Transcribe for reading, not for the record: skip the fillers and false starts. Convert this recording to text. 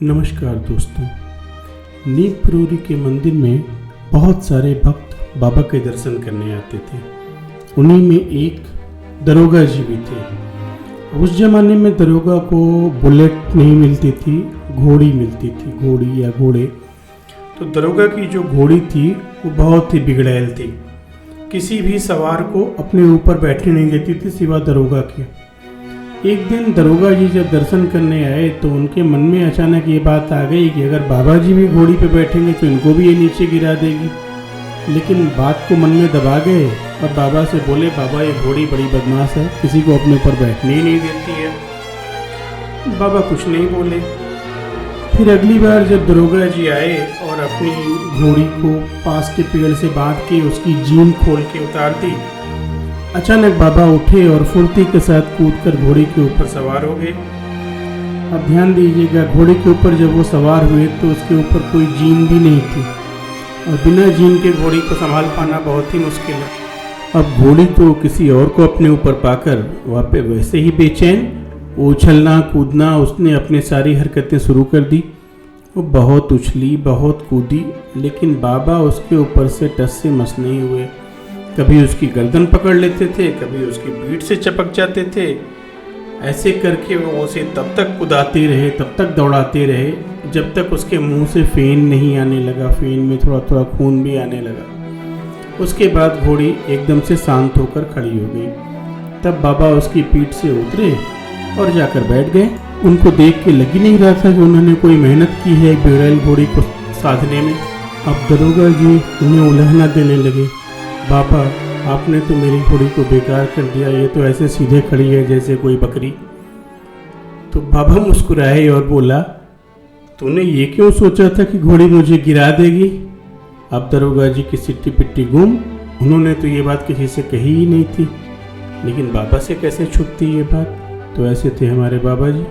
नमस्कार दोस्तों। नीम परोरी के मंदिर में बहुत सारे भक्त बाबा के दर्शन करने आते थे। उन्हीं में एक दरोगा जी भी थे। उस जमाने में दरोगा को बुलेट नहीं मिलती थी, घोड़ी मिलती थी, घोड़ी या घोड़े। तो दरोगा की जो घोड़ी थी वो बहुत ही बिगड़ैल थी, किसी भी सवार को अपने ऊपर बैठने नहीं देती थी सिवा दरोगा के। एक दिन दरोगा जी जब दर्शन करने आए तो उनके मन में अचानक ये बात आ गई कि अगर बाबा जी भी घोड़ी पे बैठेंगे तो इनको भी ये नीचे गिरा देगी। लेकिन बात को मन में दबा गए और बाबा से बोले, बाबा ये घोड़ी बड़ी बदमाश है, किसी को अपने ऊपर बैठने ही नहीं देती है। बाबा कुछ नहीं बोले। फिर अगली बार जब दरोगा जी आए और अपनी घोड़ी को पास के पेड़ से बांध के उसकी जीन खोल के उतार दी, अचानक बाबा उठे और फुर्ती के साथ कूदकर घोड़ी के ऊपर सवार हो गए। अब ध्यान दीजिएगा, घोड़ी के ऊपर जब वो सवार हुए तो उसके ऊपर कोई जीन भी नहीं थी और बिना जीन के घोड़ी को संभाल पाना बहुत ही मुश्किल है। अब घोड़ी तो किसी और को अपने ऊपर पाकर वहाँ पे वैसे ही बेचैन, उछलना कूदना, उसने अपनी सारी हरकतें शुरू कर दी। वो बहुत उछली, बहुत कूदी, लेकिन बाबा उसके ऊपर से टस से मस नहीं हुए। कभी उसकी गर्दन पकड़ लेते थे, कभी उसकी पीठ से चपक जाते थे। ऐसे करके वो उसे तब तक कुदाते रहे, तब तक दौड़ाते रहे जब तक उसके मुंह से फेन नहीं आने लगा, फेन में थोड़ा थोड़ा खून भी आने लगा। उसके बाद घोड़ी एकदम से शांत होकर खड़ी हो गई। तब बाबा उसकी पीठ से उतरे और जाकर बैठ गए। उनको देख के लग ही नहीं रहा था कि उन्होंने कोई मेहनत की है बिगड़ैल घोड़ी को साधने में। अब दरोगा जी उन्हें उलहना देने लगे, बाबा आपने तो मेरी घोड़ी को बेकार कर दिया, ये तो ऐसे सीधे खड़ी है जैसे कोई बकरी। तो बाबा मुस्कुराए और बोला, तूने ये क्यों सोचा था कि घोड़ी मुझे गिरा देगी? अब दरोगा जी की सिट्टी पिट्टी गुम। उन्होंने तो ये बात किसी से कही ही नहीं थी, लेकिन बाबा से कैसे छुपती ये बात। तो ऐसे थे हमारे बाबा जी।